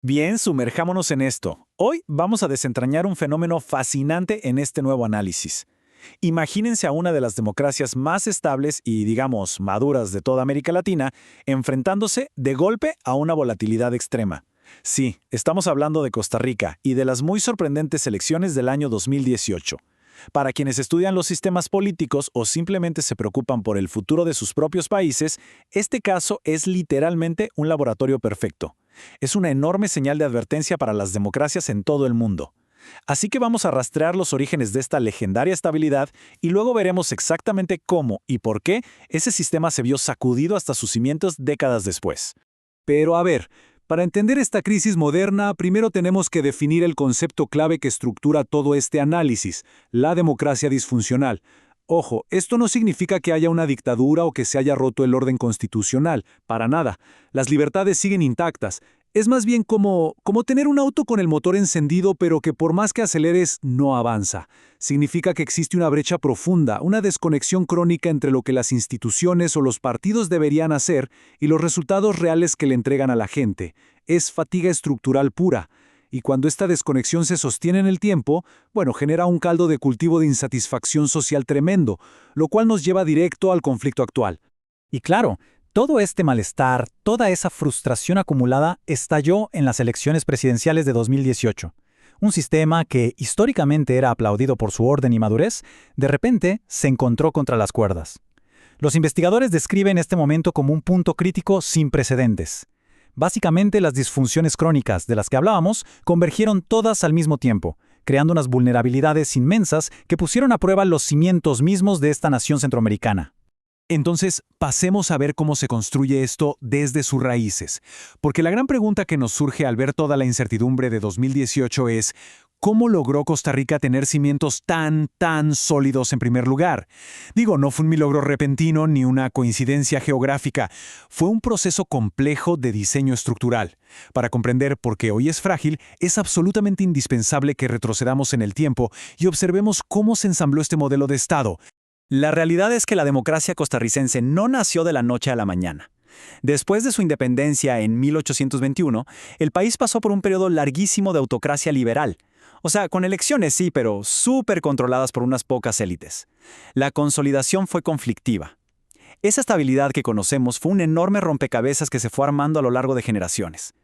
Bien, sumerjámonos en esto. Hoy vamos a desentrañar un fenómeno fascinante en este nuevo análisis. Imagínense a una de las democracias más estables y, digamos, maduras de toda América Latina, enfrentándose de golpe a una volatilidad extrema. Sí, estamos hablando de Costa Rica y de las muy sorprendentes elecciones del año 2018. Para quienes estudian los sistemas políticos o simplemente se preocupan por el futuro de sus propios países, este caso es literalmente un laboratorio perfecto. Es una enorme señal de advertencia para las democracias en todo el mundo. Así que vamos a rastrear los orígenes de esta legendaria estabilidad y luego veremos exactamente cómo y por qué ese sistema se vio sacudido hasta sus cimientos décadas después. Pero a ver, para entender esta crisis moderna, primero tenemos que definir el concepto clave que estructura todo este análisis, la democracia disfuncional. Ojo, esto no significa que haya una dictadura o que se haya roto el orden constitucional, para nada. Las libertades siguen intactas. Es más bien como tener un auto con el motor encendido pero que por más que aceleres no avanza. Significa que existe una brecha profunda, una desconexión crónica entre lo que las instituciones o los partidos deberían hacer y los resultados reales que le entregan a la gente. Es fatiga estructural pura. Y cuando esta desconexión se sostiene en el tiempo, bueno, genera un caldo de cultivo de insatisfacción social tremendo, lo cual nos lleva directo al conflicto actual. Y claro, todo este malestar, toda esa frustración acumulada estalló en las elecciones presidenciales de 2018. Un sistema que históricamente era aplaudido por su orden y madurez, de repente se encontró contra las cuerdas. Los investigadores describen este momento como un punto crítico sin precedentes. Básicamente, las disfunciones crónicas de las que hablábamos convergieron todas al mismo tiempo, creando unas vulnerabilidades inmensas que pusieron a prueba los cimientos mismos de esta nación centroamericana. Entonces, pasemos a ver cómo se construye esto desde sus raíces. Porque la gran pregunta que nos surge al ver toda la incertidumbre de 2018 es, ¿cómo logró Costa Rica tener cimientos tan sólidos en primer lugar? Digo, no fue un milagro repentino ni una coincidencia geográfica, fue un proceso complejo de diseño estructural. Para comprender por qué hoy es frágil, es absolutamente indispensable que retrocedamos en el tiempo y observemos cómo se ensambló este modelo de Estado. La realidad es que la democracia costarricense no nació de la noche a la mañana. Después de su independencia en 1821, el país pasó por un periodo larguísimo de autocracia liberal. O sea, con elecciones sí, pero súper controladas por unas pocas élites. La consolidación fue conflictiva. Esa estabilidad que conocemos fue un enorme rompecabezas que se fue armando a lo largo de generaciones.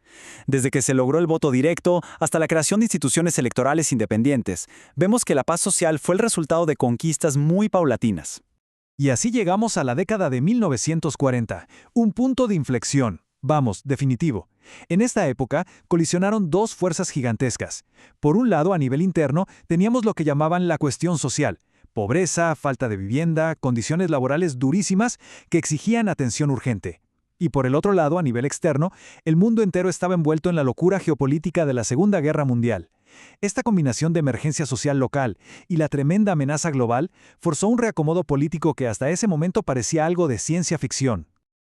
Desde que se logró el voto directo hasta la creación de instituciones electorales independientes, vemos que la paz social fue el resultado de conquistas muy paulatinas. Y así llegamos a la década de 1940, un punto de inflexión, vamos, definitivo. En esta época colisionaron dos fuerzas gigantescas. Por un lado, a nivel interno, teníamos lo que llamaban la cuestión social. Pobreza, falta de vivienda, condiciones laborales durísimas que exigían atención urgente. Y por el otro lado, a nivel externo, el mundo entero estaba envuelto en la locura geopolítica de la Segunda Guerra Mundial. Esta combinación de emergencia social local y la tremenda amenaza global forzó un reacomodo político que hasta ese momento parecía algo de ciencia ficción.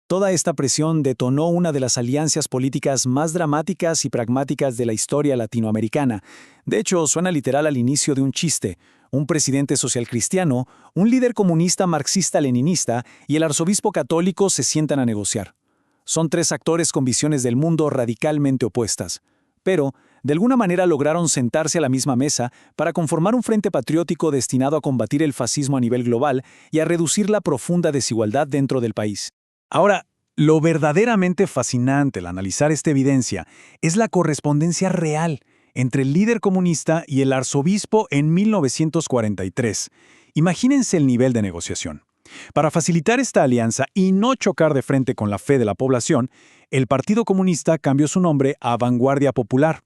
Toda esta presión detonó una de las alianzas políticas más dramáticas y pragmáticas de la historia latinoamericana. De hecho, suena literal al inicio de un chiste. Un presidente socialcristiano, un líder comunista marxista-leninista y el arzobispo católico se sientan a negociar. Son tres actores con visiones del mundo radicalmente opuestas. Pero, de alguna manera lograron sentarse a la misma mesa para conformar un frente patriótico destinado a combatir el fascismo a nivel global y a reducir la profunda desigualdad dentro del país. Ahora, lo verdaderamente fascinante al analizar esta evidencia es la correspondencia real entre el líder comunista y el arzobispo en 1943. Imagínense el nivel de negociación. Para facilitar esta alianza y no chocar de frente con la fe de la población, el Partido Comunista cambió su nombre a Vanguardia Popular.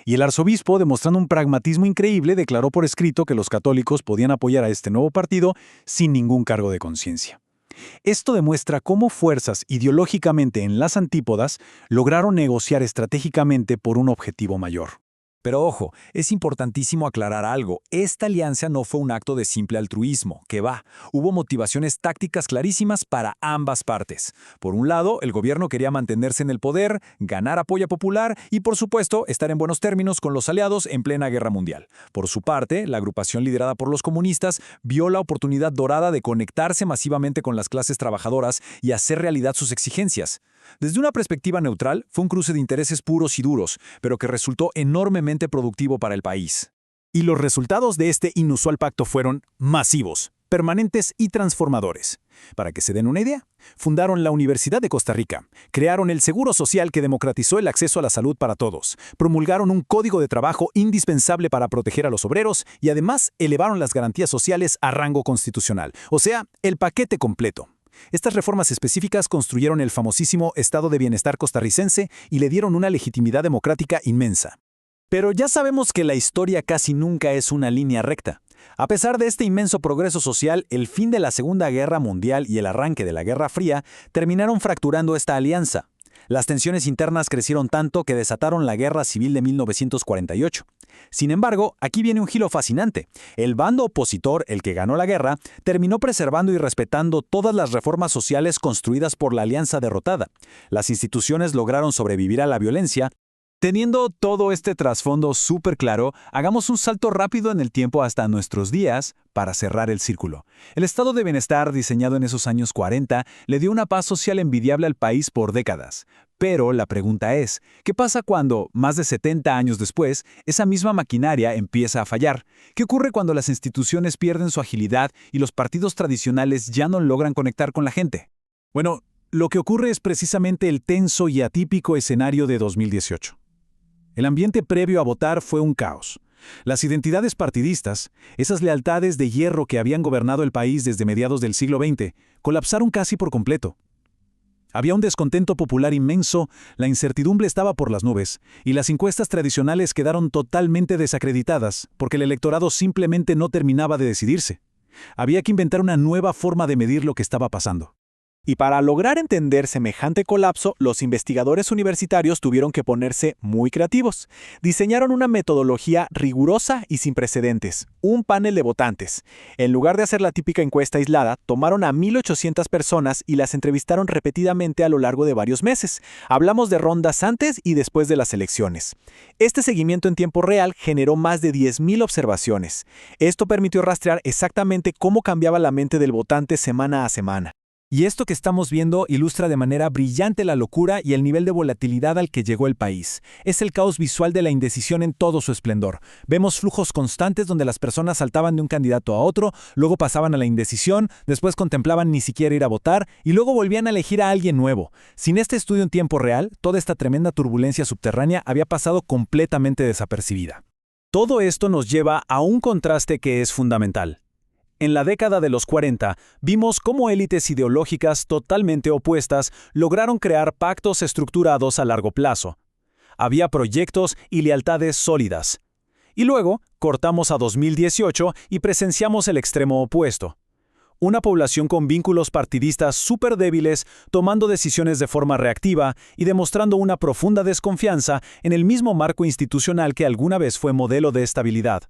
Y el arzobispo, demostrando un pragmatismo increíble, declaró por escrito que los católicos podían apoyar a este nuevo partido sin ningún cargo de conciencia. Esto demuestra cómo fuerzas ideológicamente en las antípodas lograron negociar estratégicamente por un objetivo mayor. Pero ojo, es importantísimo aclarar algo. Esta alianza no fue un acto de simple altruismo, que va. Hubo motivaciones tácticas clarísimas para ambas partes. Por un lado, el gobierno quería mantenerse en el poder, ganar apoyo popular y, por supuesto, estar en buenos términos con los aliados en plena guerra mundial. Por su parte, la agrupación liderada por los comunistas vio la oportunidad dorada de conectarse masivamente con las clases trabajadoras y hacer realidad sus exigencias. Desde una perspectiva neutral, fue un cruce de intereses puros y duros, pero que resultó enormemente productivo para el país. Y los resultados de este inusual pacto fueron masivos, permanentes y transformadores. Para que se den una idea, fundaron la Universidad de Costa Rica, crearon el Seguro Social que democratizó el acceso a la salud para todos, promulgaron un código de trabajo indispensable para proteger a los obreros y además elevaron las garantías sociales a rango constitucional, o sea, el paquete completo. Estas reformas específicas construyeron el famosísimo Estado de Bienestar costarricense y le dieron una legitimidad democrática inmensa. Pero ya sabemos que la historia casi nunca es una línea recta. A pesar de este inmenso progreso social, el fin de la Segunda Guerra Mundial y el arranque de la Guerra Fría terminaron fracturando esta alianza. Las tensiones internas crecieron tanto que desataron la Guerra Civil de 1948. Sin embargo, aquí viene un giro fascinante. El bando opositor, el que ganó la guerra, terminó preservando y respetando todas las reformas sociales construidas por la alianza derrotada. Las instituciones lograron sobrevivir a la violencia. Teniendo todo este trasfondo súper claro, hagamos un salto rápido en el tiempo hasta nuestros días para cerrar el círculo. El estado de bienestar diseñado en esos años 40 le dio una paz social envidiable al país por décadas. Pero la pregunta es, ¿qué pasa cuando, más de 70 años después, esa misma maquinaria empieza a fallar? ¿Qué ocurre cuando las instituciones pierden su agilidad y los partidos tradicionales ya no logran conectar con la gente? Bueno, lo que ocurre es precisamente el tenso y atípico escenario de 2018. El ambiente previo a votar fue un caos. Las identidades partidistas, esas lealtades de hierro que habían gobernado el país desde mediados del siglo XX, colapsaron casi por completo. Había un descontento popular inmenso, la incertidumbre estaba por las nubes, y las encuestas tradicionales quedaron totalmente desacreditadas porque el electorado simplemente no terminaba de decidirse. Había que inventar una nueva forma de medir lo que estaba pasando. Y para lograr entender semejante colapso, los investigadores universitarios tuvieron que ponerse muy creativos. Diseñaron una metodología rigurosa y sin precedentes, un panel de votantes. En lugar de hacer la típica encuesta aislada, tomaron a 1,800 personas y las entrevistaron repetidamente a lo largo de varios meses. Hablamos de rondas antes y después de las elecciones. Este seguimiento en tiempo real generó más de 10,000 observaciones. Esto permitió rastrear exactamente cómo cambiaba la mente del votante semana a semana. Y esto que estamos viendo ilustra de manera brillante la locura y el nivel de volatilidad al que llegó el país. Es el caos visual de la indecisión en todo su esplendor. Vemos flujos constantes donde las personas saltaban de un candidato a otro, luego pasaban a la indecisión, después contemplaban ni siquiera ir a votar y luego volvían a elegir a alguien nuevo. Sin este estudio en tiempo real, toda esta tremenda turbulencia subterránea había pasado completamente desapercibida. Todo esto nos lleva a un contraste que es fundamental. En la década de los 40, vimos cómo élites ideológicas totalmente opuestas lograron crear pactos estructurados a largo plazo. Había proyectos y lealtades sólidas. Y luego, cortamos a 2018 y presenciamos el extremo opuesto. Una población con vínculos partidistas súper débiles, tomando decisiones de forma reactiva y demostrando una profunda desconfianza en el mismo marco institucional que alguna vez fue modelo de estabilidad.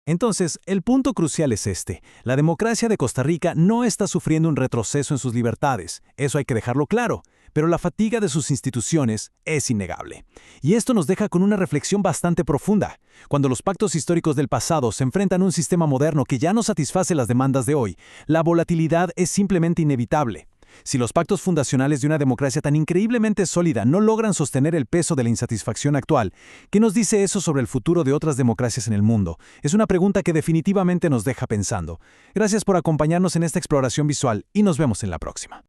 Entonces, el punto crucial es este. La democracia de Costa Rica no está sufriendo un retroceso en sus libertades, eso hay que dejarlo claro, pero la fatiga de sus instituciones es innegable. Y esto nos deja con una reflexión bastante profunda. Cuando los pactos históricos del pasado se enfrentan a un sistema moderno que ya no satisface las demandas de hoy, la volatilidad es simplemente inevitable. Si los pactos fundacionales de una democracia tan increíblemente sólida no logran sostener el peso de la insatisfacción actual, ¿qué nos dice eso sobre el futuro de otras democracias en el mundo? Es una pregunta que definitivamente nos deja pensando. Gracias por acompañarnos en esta exploración visual y nos vemos en la próxima.